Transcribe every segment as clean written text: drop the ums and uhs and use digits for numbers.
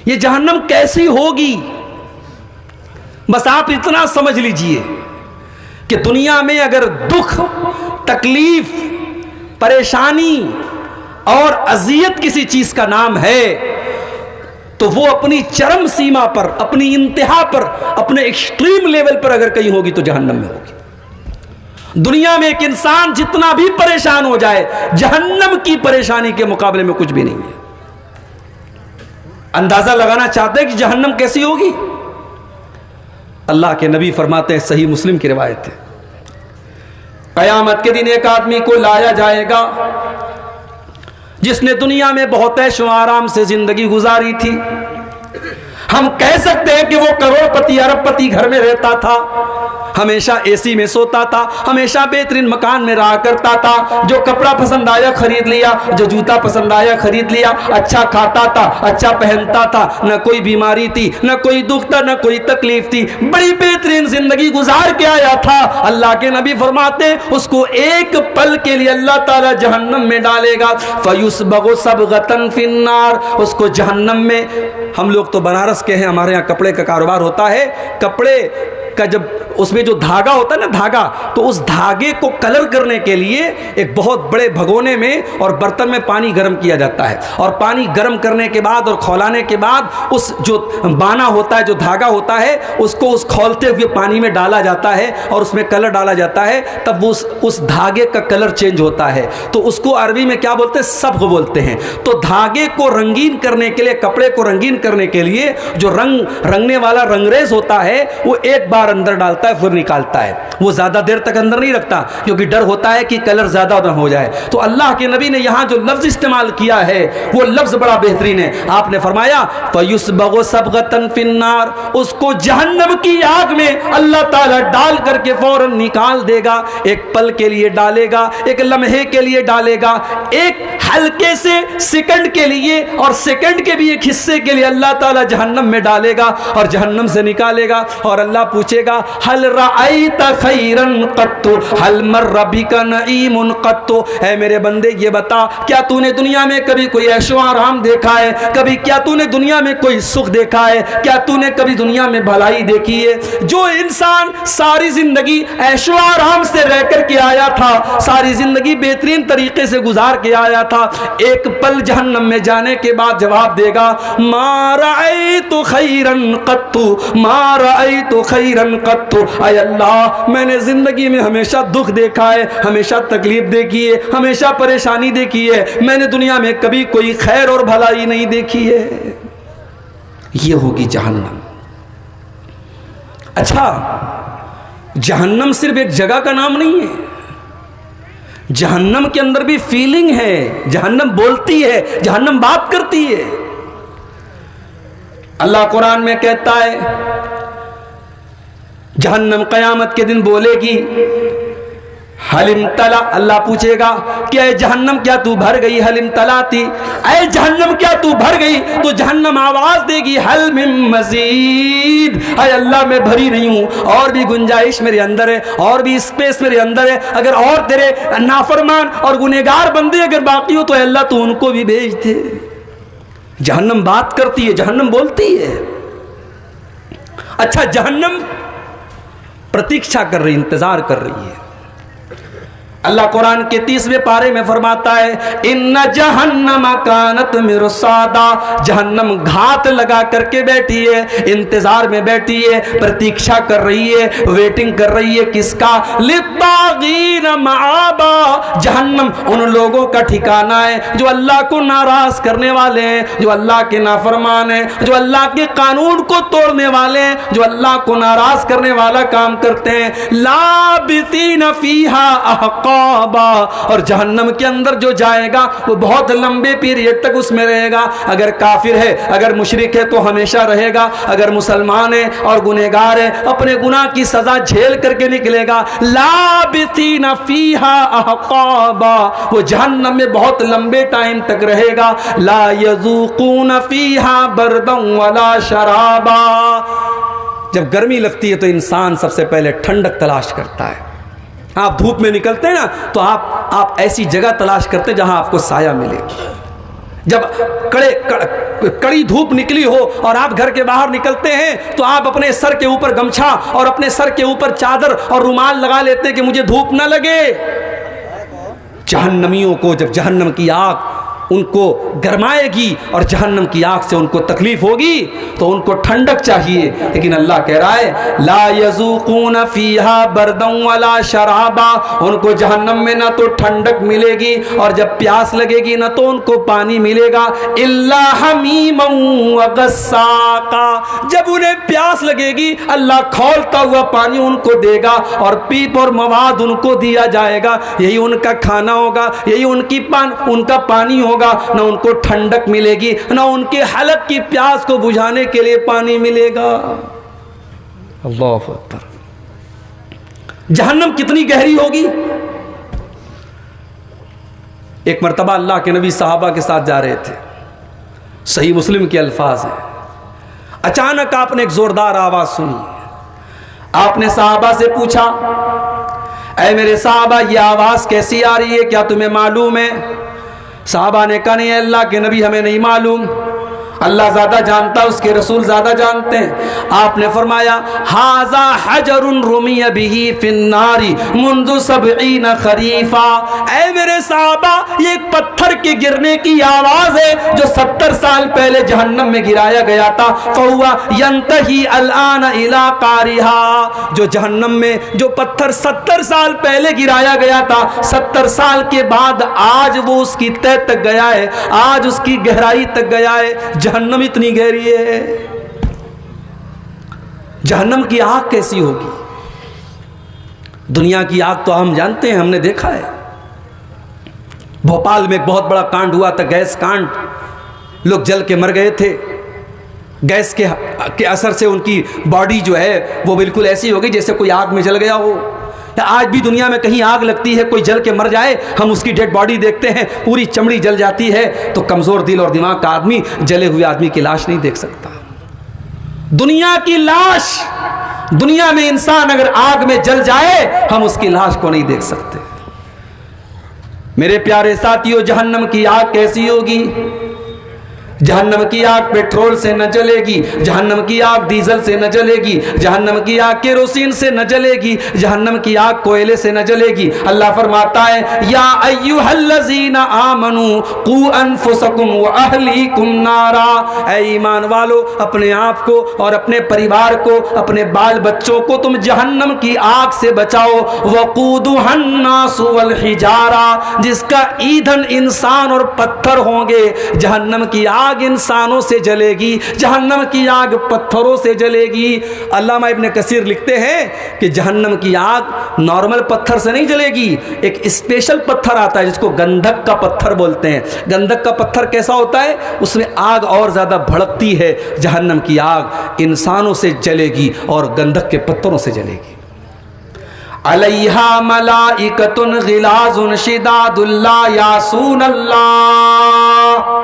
ये जहन्नम कैसी होगी? बस आप इतना समझ लीजिए कि दुनिया में अगर दुख, तकलीफ, परेशानी और अजियत किसी चीज का नाम है तो वो अपनी चरम सीमा पर, अपनी इंतहा पर, अपने एक्सट्रीम लेवल पर अगर कहीं होगी तो जहन्नम में होगी। दुनिया में एक इंसान जितना भी परेशान हो जाए, जहन्नम की परेशानी के मुकाबले में कुछ भी नहीं है। अंदाजा लगाना चाहते हैं कि जहन्नम कैसी होगी? अल्लाह के नबी फरमाते हैं, सही मुस्लिम की रिवायत है, कयामत के दिन एक आदमी को लाया जाएगा जिसने दुनिया में बहुत ऐशो आराम से जिंदगी गुजारी थी। हम कह सकते हैं कि वो करोड़पति, अरबपति घर में रहता था, हमेशा एसी में सोता था, हमेशा बेहतरीन मकान में रहा करता था, जो कपड़ा पसंद आया खरीद लिया, जो जूता पसंद आया खरीद लिया, अच्छा खाता था, अच्छा पहनता था, न कोई बीमारी थी, न कोई दुख था, न कोई तकलीफ थी, बड़ी बेहतरीन जिंदगी गुजार के आया था। अल्लाह के नबी फरमाते उसको एक पल के लिए अल्लाह ताला जहन्नम में डालेगा, फयुस्बगु सबगतन फिन्नार, उसको जहन्नम में, हम लोग तो बनारस के हैं, हमारे यहाँ कपड़े का कारोबार होता है, कपड़े का जब उसमें जो धागा होता है ना, धागा, तो उस धागे को कलर करने के लिए एक बहुत बड़े भगोने में और बर्तन में पानी गर्म किया जाता है, और पानी गर्म करने के बाद और खौलाने के बाद उस जो बाना होता है, जो धागा होता है, उसको उस खौलते हुए पानी में डाला जाता है और उसमें कलर डाला जाता है, तब वो उस धागे का कलर चेंज होता है। तो उसको अरबी में क्या बोलते हैं? सब्ग बोलते हैं। तो धागे को रंगीन करने के लिए, कपड़े को रंगीन करने के लिए जो रंगने वाला रंगरेज होता है वो एक बार अंदर डालता है फिर निकालता है, वो ज्यादा देर तक अंदर नहीं रखता क्योंकि डर होता है कि कलर ज्यादा न हो जाए। तो अल्लाह के नबी ने यहां जो लफ्ज इस्तेमाल किया है वो लफ्ज बड़ा बेहतरीन है। आपने फरमाया फयुस्बगु सबगतन फिन्नार, उसको जहन्नम की आग में अल्लाह ताला डाल करके फौरन निकाल देगा। एक पल के लिए डालेगा, एक लम्हे के लिए डालेगा, एक हल्के से सेकंड के लिए, और सेकंड के भी एक हिस्से के लिए अल्लाह ताला जहन्नम में डालेगा और जहन्नम से निकालेगा। और अल्लाह पूछेगा हल रअयता खैरन कत्तु हल मर्रा बिका नईमुन कत्तु, है मेरे बंदे ये बता, क्या तूने दुनिया में कभी कोई ऐशो आराम देखा है? कभी क्या तूने दुनिया में कोई सुख देखा है? क्या तूने कभी दुनिया में भलाई देखी है? जो इंसान सारी जिंदगी ऐशो आराम से रह कर के आया था, सारी जिंदगी बेहतरीन तरीके से गुजार के आया था, एक पल जहन्नम में जाने के बाद जवाब देगा मा रअयतु खैरन कत्तु, मा रअयतु खैरन कत्तु, आय अल्लाह मैंने जिंदगी में हमेशा दुख देखा है, हमेशा तकलीफ देखी है, हमेशा परेशानी देखी है, मैंने दुनिया में कभी कोई खैर और भलाई नहीं देखी है। ये होगी जहन्नम। अच्छा, जहन्नम सिर्फ एक जगह का नाम नहीं है, जहन्नम के अंदर भी फीलिंग है, जहन्नम बोलती है, जहन्नम बात करती है। अल्लाह कुरान में कहता है जहन्नम कयामत के दिन बोलेगी हलिम तला, अल्लाह पूछेगा कि ऐ जहन्नम क्या तू भर गई? हलिम तलाती, ऐ जहन्नम क्या तू भर गई? तो जहन्नम आवाज देगी हल मिन मजीद, ऐ अल्लाह मैं भरी नहीं हूं, और भी गुंजाइश मेरे अंदर है, और भी स्पेस मेरे अंदर है, अगर और तेरे नाफरमान और गुनहगार बंदे अगर बाकी हो तो अल्लाह तू उनको भी भेज दे। जहन्नम बात करती है, जहन्नम बोलती है। अच्छा, जहन्नम प्रतीक्षा कर रही, इंतजार कर रही है। अल्लाह कुरान के 30वें पारे में फरमाता है इन्ना जहन्नम कानत मिरसादा, जहन्नम घात लगा करके बैठी है, इंतजार में बैठी है, प्रतीक्षा कर रही है, वेटिंग कर रही है। किसका? लित्तागीन माबा, जहन्नम उन लोगों का ठिकाना है जो अल्लाह को नाराज करने वाले हैं, जो अल्लाह के नाफरमान हैं, जो अल्लाह के कानून को तोड़ने वाले हैं, जो अल्लाह को नाराज करने वाला काम करते हैं। लाबितीन फीहा अहक़ा, और जहन्नम के अंदर जो जाएगा वो बहुत लंबे पीरियड तक उसमें रहेगा। अगर काफिर है, अगर मुशरिक है तो हमेशा रहेगा, अगर मुसलमान है और गुनहगार है अपने गुनाह की सजा झेल करके निकलेगा। लाबिसीन फीहा अहक़ाबा, वो जहन्नम में बहुत लंबे टाइम तक रहेगा। ला यज़ूक़ून फीहा बरदन वला शराबा, जब गर्मी लगती है तो इंसान सबसे पहले ठंडक तलाश करता है। आप धूप में निकलते हैं ना तो आप ऐसी जगह तलाश करते हैं जहां आपको साया मिले। जब कड़ी धूप निकली हो और आप घर के बाहर निकलते हैं तो आप अपने सर के ऊपर गमछा और अपने सर के ऊपर चादर और रुमाल लगा लेते हैं कि मुझे धूप ना लगे। जहन्नमियों को जब जहन्नम की आग उनको गरमाएगी और जहन्नम की आग से उनको तकलीफ होगी तो उनको ठंडक चाहिए, लेकिन अल्लाह कह रहा है ला यज़ूक़ून फ़ीहा बरदन वला शराबा, उनको जहन्नम में ना तो ठंडक मिलेगी और जब प्यास लगेगी ना तो उनको पानी मिलेगा, इल्ला हमीमन व गस्साका, जब उन्हें प्यास लगेगी अल्लाह खौलता हुआ पानी उनको देगा और पीप और मवाद उनको दिया जाएगा, यही उनका खाना होगा, यही उनका पानी होगा। ना उनको ठंडक मिलेगी ना उनके हलक की प्यास को बुझाने के लिए पानी मिलेगा। अल्लाह अकबर। जहन्नम कितनी गहरी होगी। एक मर्तबा अल्लाह के नबी साहबा के साथ जा रहे थे, सही मुस्लिम के अल्फाज हैं, अचानक आपने एक जोरदार आवाज सुनी। आपने साहबा से पूछा, ऐ मेरे साहबा ये आवाज कैसी आ रही है, क्या तुम्हें मालूम है? साहबा ने कहा नहीं अल्लाह के नबी हमें नहीं मालूम, अल्लाह ज़्यादा जानता, उसके रसूल ज़्यादा जानते हैं। आपने फरमाया हाज़ा हजरुन रुमिया बिही फिन्नारी मुंज़ु सबईन खरीफा, ऐ मेरे साहबा ये एक पत्थर के गिरने की आवाज़ है जो 70 साल पहले जहन्नम में गिराया गया था। फहुआ यंतही अलआन इला कारिहा, जो जहन्नम में जो पत्थर 70 साल पहले गिराया गया था, 70 साल के बाद आज वो उसकी तह तक गया है, आज उसकी गहराई तक गया है। जहन्नम इतनी गहरी है। जहन्नम की आग कैसी होगी? दुनिया की आग तो हम जानते हैं, हमने देखा है। भोपाल में एक बहुत बड़ा कांड हुआ था, गैस कांड, लोग जल के मर गए थे। गैस के असर से उनकी बॉडी जो है वो बिल्कुल ऐसी हो गई जैसे कोई आग में जल गया हो। या आज भी दुनिया में कहीं आग लगती है, कोई जल के मर जाए, हम उसकी डेड बॉडी देखते हैं, पूरी चमड़ी जल जाती है, तो कमज़ोर दिल और दिमाग का आदमी जले हुए आदमी की लाश नहीं देख सकता। दुनिया की लाश, दुनिया में इंसान अगर आग में जल जाए हम उसकी लाश को नहीं देख सकते। मेरे प्यारे साथियों, जहन्नम की आग कैसी होगी? जहन्नम की आग पेट्रोल से न जलेगी, जहन्नम की आग डीजल से न जलेगी, जहन्नम की आग केरोसिन से न जलेगी, जहन्नम की आग कोयले से न जलेगी। अल्लाह फरमाता है या अय्युहल्लज़ीना आमनू कू अनफुसकुम व अहलीकुम नारा, ऐ ईमान वालो अपने आप को और अपने परिवार को, अपने बाल बच्चों को तुम जहन्नम की आग से बचाओ। वक़ूदुहन्नासु वल हिजारा, जिसका ईंधन इंसान और पत्थर होंगे। जहन्नम की आग इंसानों से जलेगी, जहन्नम की आग पत्थरों से जलेगी। अल्लामा इब्न कसीर लिखते हैं कि जहन्नम की आग नॉर्मल पत्थर से नहीं जलेगी, एक स्पेशल पत्थर आता है जिसको गंधक का पत्थर बोलते हैं। गंधक का पत्थर कैसा होता है? उसमें आग और ज़्यादा भड़कती है। जहन्नम की आग इंसानों से जलेगी और गंधक के पत्थरों से जलेगी। अलैहा मलाइकतुन गिलाजुन शिदादुल ला यासून अल्लाह,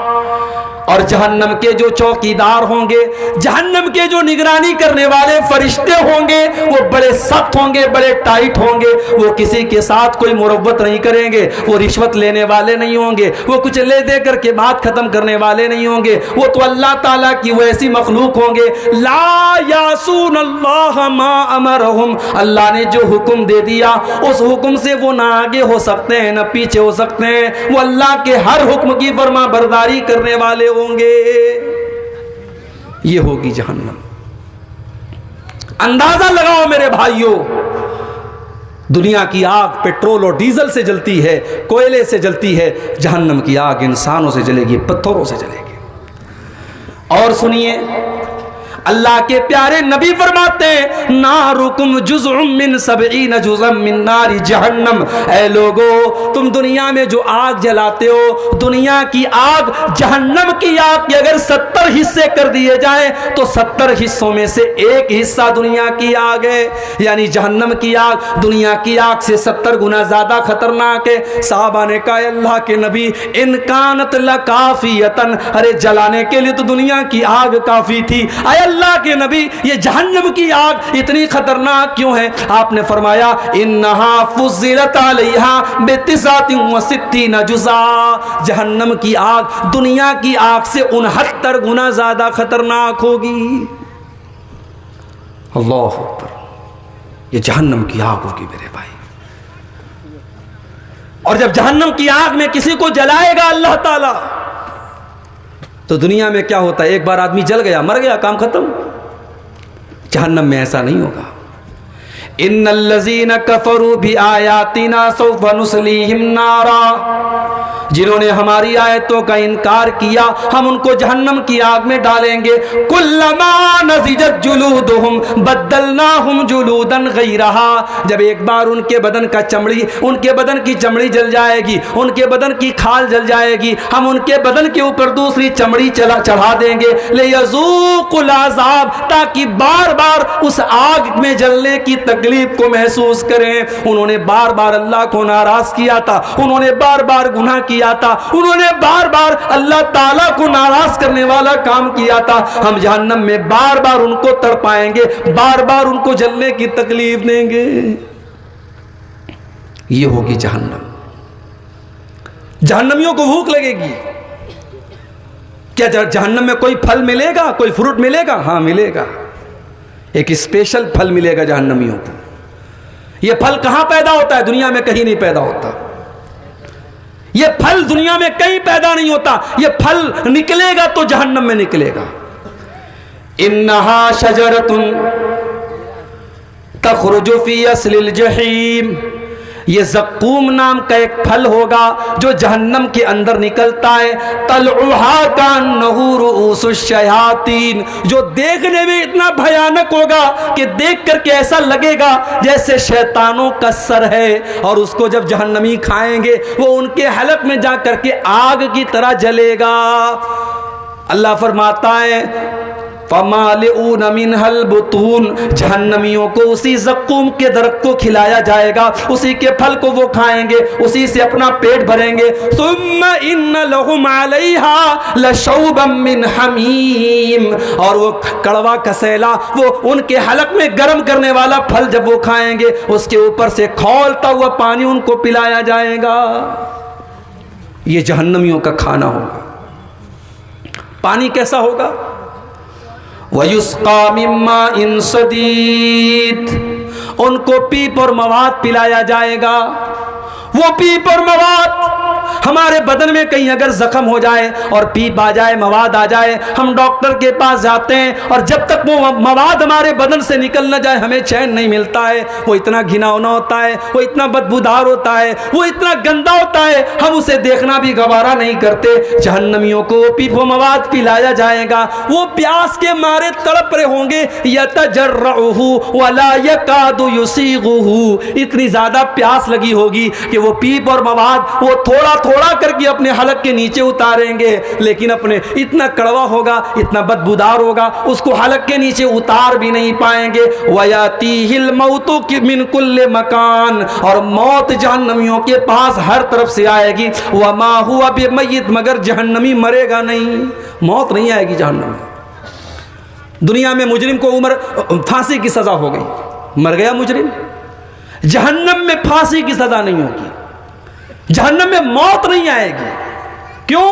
और जहन्नम के जो चौकीदार होंगे, जहन्नम के जो निगरानी करने वाले फरिश्ते होंगे, वो बड़े सख्त होंगे, बड़े टाइट होंगे। वो किसी के साथ कोई मुरव्वत नहीं करेंगे, वो रिश्वत लेने वाले नहीं होंगे, वो कुछ ले दे करके बात खत्म करने वाले नहीं होंगे। वो तो अल्लाह ताला की वैसी मखलूक होंगे। ला यासून अल्लाह मा अमरहुम, अल्लाह ने जो हुक्म दे दिया उस हुक्म से वो ना आगे हो सकते हैं ना पीछे हो सकते हैं। वो अल्लाह के हर हुक्म की फरमा बरदारी करने वाले होंगे। ये होगी जहन्नम। अंदाजा लगाओ मेरे भाइयों, दुनिया की आग पेट्रोल और डीजल से जलती है, कोयले से जलती है, जहन्नम की आग इंसानों से जलेगी, पत्थरों से जलेगी। और सुनिए, अल्लाह के प्यारे नबी फरमाते हैं नारुकुम जुज़उम मिन सबईन जुज़म मिन नारी जहन्नम, ऐ लोगो तुम दुनिया में जो आग जलाते हो, दुनिया की आग जहन्नम की आग के अगर 70 हिस्से कर दिए जाएं तो 70 हिस्सों में से एक हिस्सा दुनिया की आग है। यानी जहन्नम की आग दुनिया की आग से 70 गुना ज्यादा खतरनाक है। साहबा ने कहा अल्लाह के नबी इनकानत लकाफियतन, अरे जलाने के लिए तो दुनिया की आग काफी थी, अल्लाह अल्लाह के नबी ये जहन्नम की आग इतनी खतरनाक क्यों है? आपने फरमाया इन्नहा फुज़िलत अलैहा बितिसातिन व सित्तीन जुज़ा, जहन्नम की आग दुनिया की आग से 69 गुना ज्यादा खतरनाक होगी। अल्लाह अकबर, ये जहन्नम की आग होगी मेरे भाई। और जब जहन्नम की आग में किसी को जलाएगा अल्लाह ताला, तो दुनिया में क्या होता है, एक बार आदमी जल गया मर गया काम खत्म। जहन्नम में ऐसा नहीं होगा। इन्नल्लज़ीना कफ़रू भी आयातिना सौफ़ नुस्लीहिम नारा, जिन्होंने हमारी आयतों का इनकार किया हम उनको जहन्नम की आग में डालेंगे। कुल्लमा नज़िजत जुलूदुहुम बद्दलनाहुम जुलूदन गैरहा, जब एक बार उनके बदन का चमड़ी, उनके बदन की चमड़ी जल जाएगी, उनके बदन की खाल जल जाएगी, हम उनके बदन के ऊपर दूसरी चमड़ी चढ़ा देंगे। लियज़ूक़ुल अज़ाब, ताकि बार बार उस आग में जलने की तकलीफ को महसूस करें। उन्होंने बार बार अल्लाह को नाराज किया था, उन्होंने बार बार गुनाह किया था, उन्होंने बार बार अल्लाह ताला को नाराज करने वाला काम किया था। हम जहन्नम में बार बार उनको तड़पाएंगे, बार बार उनको जलने की तकलीफ देंगे। ये होगी जहन्नम। जहन्नमियों को भूख लगेगी। क्या जहन्नम में कोई फल मिलेगा, कोई फ्रूट मिलेगा? हाँ मिलेगा, एक स्पेशल फल मिलेगा जहन्नमियों को। यह फल कहां पैदा होता है? दुनिया में कहीं नहीं पैदा होता। यह फल दुनिया में कहीं पैदा नहीं होता। यह फल निकलेगा तो जहन्नम में निकलेगा। इन्नहा शजरतुन तखरुजु फी अस्लिल जहीम, ये ज़क्कूम नाम का एक फल होगा जो जहन्नम के अंदर निकलता है। तलउहा कान्नहु रुऊसुश शयातीन, जो देखने में इतना भयानक होगा कि देख करके ऐसा लगेगा जैसे शैतानों का सर है। और उसको जब जहन्नमी खाएंगे वो उनके हलक में जा करके आग की तरह जलेगा। अल्लाह फरमाता है फमालिऊन मिनहल बुतून, जहन्नमियों को उसी ज़क्कूम के दरख्त को खिलाया जाएगा, उसी के फल को वो खाएंगे, उसी से अपना पेट भरेंगे। सुम्मा इन्न लहुम अलैहा लशौबम मिन हमीम, और वो कड़वा कसेला, वो उनके हलक में गर्म करने वाला फल जब वो खाएंगे उसके ऊपर से खौलता हुआ पानी उनको पिलाया जाएगा। ये जहन्नमियों का खाना होगा। पानी कैसा होगा? वयुस्का मिम्मा इन सदीद, उनको पीप और मवाद पिलाया जाएगा। वो पीप और मवाद, हमारे बदन में कहीं अगर जख्म हो जाए और पीप आ जाए, मवाद आ जाए, हम डॉक्टर के पास जाते हैं और जब तक वो मवाद हमारे बदन से निकल न जाए हमें चैन नहीं मिलता है। वो इतना घिनौना होता है, वो इतना बदबूदार होता है, वो इतना गंदा होता है, हम उसे देखना भी गवारा नहीं करते। जहन्नमियों को पीप व मवाद पिलाया जाएगा। वो प्यास के मारे तड़प रहे होंगे, यतजर्रुहु वला यकादु युसीगुहु, इतनी ज्यादा प्यास लगी होगी कि वो पीप और मवाद वो थोड़ा थोड़ा करके अपने हलक के नीचे उतारेंगे, लेकिन अपने इतना कड़वा होगा, इतना बदबूदार होगा, उसको हलक के नीचे उतार भी नहीं पाएंगे। वयातीहिल मौतु मिन कुल्ले मकान, और मौत जहन्नमियों के पास हर तरफ से आएगी। वमा हुआ बिमय्यित, मगर जहन्नमी मरेगा नहीं, मौत नहीं आएगी जहन्नम में। दुनिया में मुजरिम को उम्र फांसी की सजा हो गई, मर गया मुजरिम। जहन्नम में फांसी की सजा नहीं होगी, जहन्नम में मौत नहीं आएगी। क्यों?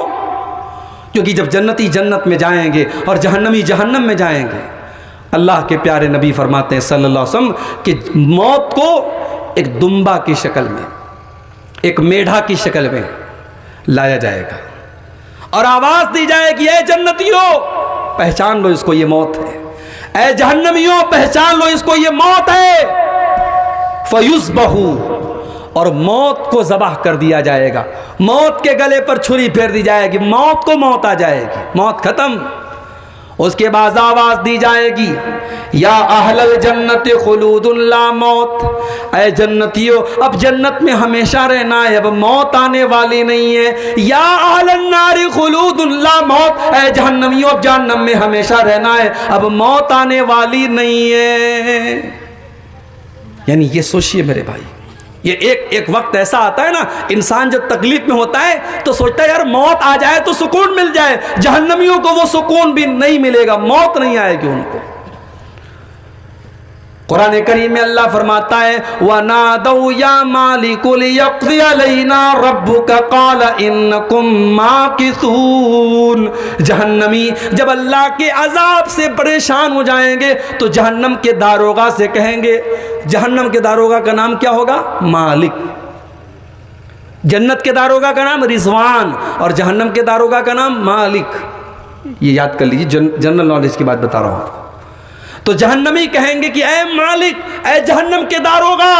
क्योंकि जब जन्नती जन्नत में जाएंगे और जहन्नमी जहन्नम में जाएंगे, अल्लाह के प्यारे नबी फरमाते हैं सल्लल्लाहु अलैहि वसल्लम कि मौत को एक दुम्बा की शक्ल में, एक मेढा की शक्ल में लाया जाएगा और आवाज दी जाएगी, ऐ जन्नतियों पहचान लो इसको ये मौत है, ऐ जहन्नमियों पहचान लो इसको ये मौत है। फयुज़बहु, और मौत को ज़बाह कर दिया जाएगा, मौत के गले पर छुरी फेर दी जाएगी, मौत को मौत आ जाएगी, मौत खत्म। उसके बाद आवाज दी जाएगी, या अहलल जन्नत खुलूदुन ला मौत, ऐ जन्नतियों अब जन्नत में हमेशा रहना है, अब मौत आने वाली नहीं है। या अहलन नार खुलूदुन ला मौत, ऐ जहन्नमियों अब जहन्नम में हमेशा रहना है, अब मौत आने वाली नहीं है। यानी ये सोचिए मेरे भाई, ये एक वक्त ऐसा आता है ना, इंसान जब तकलीफ में होता है तो सोचता है यार मौत आ जाए तो सुकून मिल जाए। जहन्नमियों को वो सुकून भी नहीं मिलेगा, मौत नहीं आएगी उनको। कुरान करीम में अल्लाह फरमाता है वनादौ या मालिकु लियक़्ज़ि अलैना रब्बुका क़ाला इन्नकुम माकिसून। जहन्नमी जब अल्लाह के अजाब से परेशान हो जाएंगे तो जहन्नम के दारोगा से कहेंगे, जहन्नम के दारोगा का नाम क्या होगा? मालिक। जन्नत के दारोगा का नाम रिजवान और जहन्नम के दारोगा का नाम मालिक। ये याद कर लीजिए, जनरल नॉलेज की बात बता रहा हूं। तो जहन्नमी कहेंगे कि ऐ मालिक, ऐ जहन्नम के दारोगा,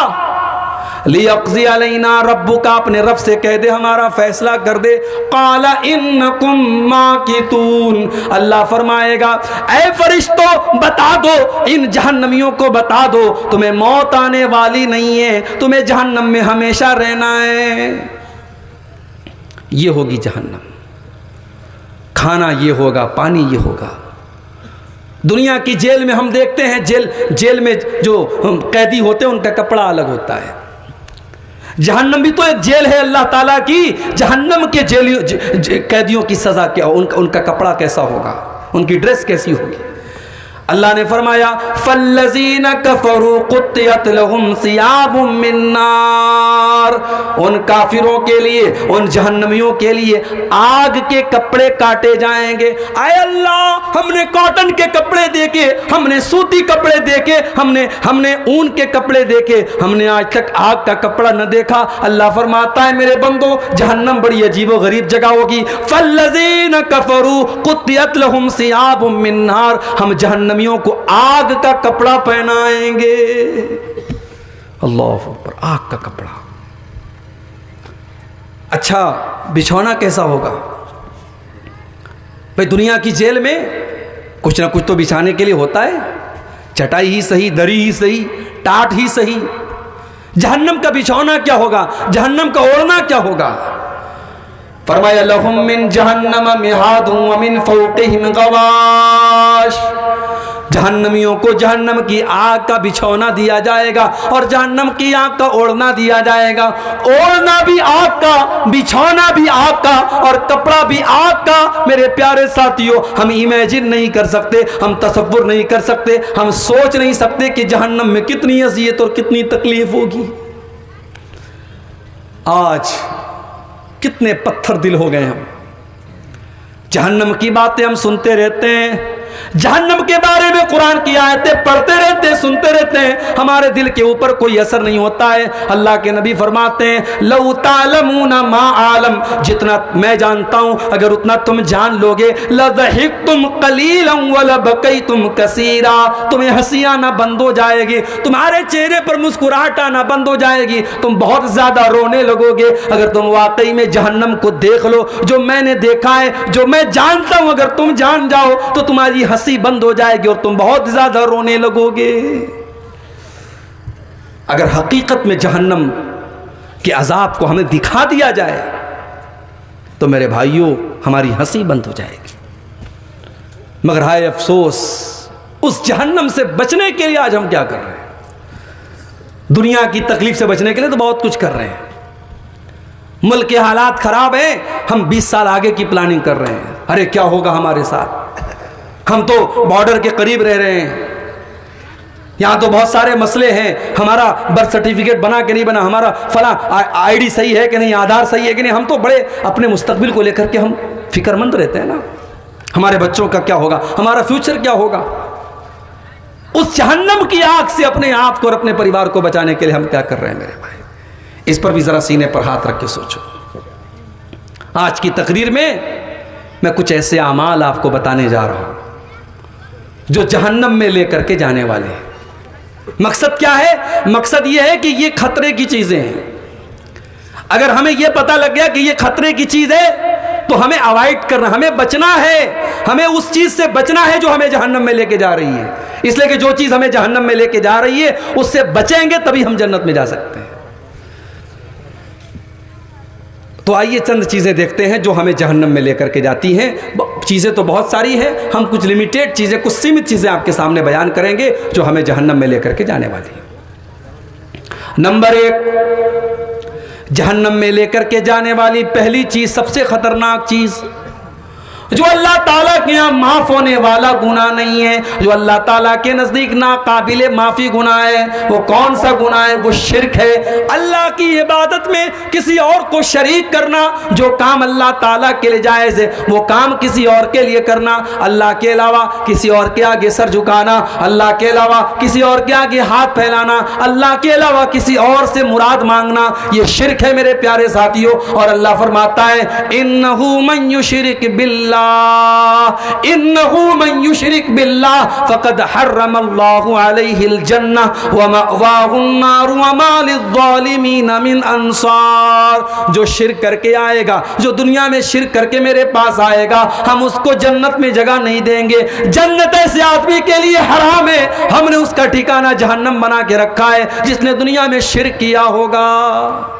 लियक़्ज़ि अलैना रब्बुका, अपने रब से कह दे हमारा फैसला कर दे। क़ाला इन्नकुम माकितून, अल्लाह फरमाएगा ऐ फरिश्तों बता दो, इन जहन्नमियों को बता दो तुम्हें मौत आने वाली नहीं है, तुम्हें जहन्नम में हमेशा रहना है। ये होगी जहन्नम, खाना ये होगा, पानी ये होगा। दुनिया की जेल में हम देखते हैं, जेल में जो कैदी होते हैं उनका कपड़ा अलग होता है। जहन्नम भी तो एक जेल है अल्लाह ताला की। जहन्नम के कैदियों की सजा क्या, उनका कपड़ा कैसा होगा, उनकी ड्रेस कैसी होगी। अल्लाह ने फरमाया फल्लज़ीना कफ़रू क़ुत्तियत लहुम सियाबुम मिन नार, उन काफिरों के लिए, उन जहन्नमियों के लिए आग के कपड़े काटे जाएंगे। आए अल्लाह, हमने कॉटन के कपड़े देखे, हमने सूती कपड़े देखे, हमने ऊन के कपड़े देखे, हमने आज तक आग का कपड़ा न देखा। अल्लाह फरमाता है मेरे बंदो, जहन्नम बड़ी अजीबो गरीब जगह होगी। फल्लज़ीना कफ़रू क़ुत्तियत लहुम सियाबुम मिन नार, हम जहन्नम को आग का कपड़ा पहनाएंगे। अल्लाह अकबर, आग का कपड़ा। अच्छा, बिछौना कैसा होगा भाई? दुनिया की जेल में कुछ ना कुछ तो बिछाने के लिए होता है, चटाई ही सही, दरी ही सही, टाट ही सही। जहन्नम का बिछौना क्या होगा, जहन्नम का ओढ़ना क्या होगा? फरमाया लहुम मिन जहन्नम मिहादुन व मिन फौक़िहिम गवाश, जहन्नमियों को जहन्नम की आग का बिछौना दिया जाएगा और जहन्नम की आग का ओढ़ना दिया जाएगा। ओढ़ना भी आग का, बिछौना भी आग का और कपड़ा भी आग का। मेरे प्यारे साथियों, हम इमेजिन नहीं कर सकते, हम तसव्वुर नहीं कर सकते, हम सोच नहीं सकते कि जहन्नम में कितनी अज़ियत और कितनी तकलीफ होगी। आज कितने पत्थर दिल हो गए हम, जहन्नम की बातें हम सुनते रहते हैं, जहन्नम के बारे में कुरान की आयतें पढ़ते रहते हैं, सुनते रहते हैं, हमारे दिल के ऊपर कोई असर नहीं होता है। अल्लाह के नबी फरमाते हैं लौ तालमूना मा आलम, जितना मैं जानता हूं अगर उतना तुम जान लोगे, लज़हिक्तुम कलीलन व लबकैतुम कसीरा, तुम्हें हंसी आना बंद हो जाएगी, तुम्हारे चेहरे पर मुस्कुराहट आना बंद हो जाएगी, तुम बहुत ज्यादा रोने लगोगे। अगर तुम वाकई में जहन्नम को देख लो, जो मैंने देखा है, जो मैं जानता हूं, अगर तुम जान जाओ तो तुम्हारी हंसी बंद हो जाएगी और तुम बहुत ज्यादा रोने लगोगे। अगर हकीकत में जहन्नम के अजाब को हमें दिखा दिया जाए तो मेरे भाइयों हमारी हंसी बंद हो जाएगी। मगर हाय अफसोस, उस जहन्नम से बचने के लिए आज हम क्या कर रहे हैं? दुनिया की तकलीफ से बचने के लिए तो बहुत कुछ कर रहे हैं, मुल्क के हालात खराब हैं, हम 20 साल आगे की प्लानिंग कर रहे हैं। अरे क्या होगा हमारे साथ, हम तो बॉर्डर के करीब रह रहे हैं, यहाँ तो बहुत सारे मसले हैं, हमारा बर्थ सर्टिफिकेट बना कि नहीं बना, हमारा फला आईडी सही है कि नहीं, आधार सही है कि नहीं। हम तो बड़े अपने मुस्तकबिल को लेकर के हम फिक्रमंद रहते हैं ना, हमारे बच्चों का क्या होगा, हमारा फ्यूचर क्या होगा। उस जहन्नम की आग से अपने आप को और अपने परिवार को बचाने के लिए हम क्या कर रहे हैं मेरे भाई? इस पर भी जरा सीने पर हाथ रख के सोचो। आज की तकरीर में मैं कुछ ऐसे अमाल आपको बताने जा रहा हूं जो जहन्नम में लेकर के जाने वाले हैं। मकसद क्या है? मकसद यह है कि ये खतरे की चीजें हैं। अगर हमें यह पता लग गया कि ये खतरे की चीज है तो हमें अवॉइड करना, हमें बचना है, हमें उस चीज से बचना है जो हमें जहन्नम में लेके जा रही है। इसलिए कि जो चीज हमें जहन्नम में लेके जा रही है उससे बचेंगे तभी हम जन्नत में जा सकते हैं। तो आइए चंद चीज़ें देखते हैं जो हमें जहन्नम में लेकर के जाती हैं। चीज़ें तो बहुत सारी हैं, हम कुछ लिमिटेड चीज़ें, कुछ सीमित चीज़ें आपके सामने बयान करेंगे जो हमें जहन्नम में लेकर के जाने वाली हैं। नंबर एक, जहन्नम में लेकर के जाने वाली पहली चीज, सबसे खतरनाक चीज, जो अल्लाह ताला के यहाँ माफ होने वाला गुनाह नहीं है, जो अल्लाह ताला के नजदीक नाकाबिले माफी गुनाह है, वो कौन सा गुनाह है? वो शिर्क है। अल्लाह की इबादत में किसी और को शरीक करना, जो काम अल्लाह ताला के लिए जायज़ है वो काम किसी और के लिए करना, अल्लाह के अलावा किसी और के आगे सर झुकाना, अल्लाह के अलावा किसी और के आगे हाथ फैलाना, अल्लाह के अलावा किसी और से मुराद मांगना, ये शिर्क है मेरे प्यारे साथियों। और अल्लाह फरमाता है इन्नहु मन युशरिक बिल्लाह, इन्नहु मन युशरिक बिल्लाह फक़द हर्रमल्लाहु अलैहिल जन्नह व मअवाहुन नार व मा लिज़्ज़ालिमीन मिन अंसार। जो शिर्क करके आएगा, जो दुनिया में शिर्क करके मेरे पास आएगा, हम उसको जन्नत में जगह नहीं देंगे। जन्नत ऐसे आदमी के लिए हराम है, हमने उसका ठिकाना जहन्नम बना के रखा है जिसने दुनिया में शिर्क किया होगा।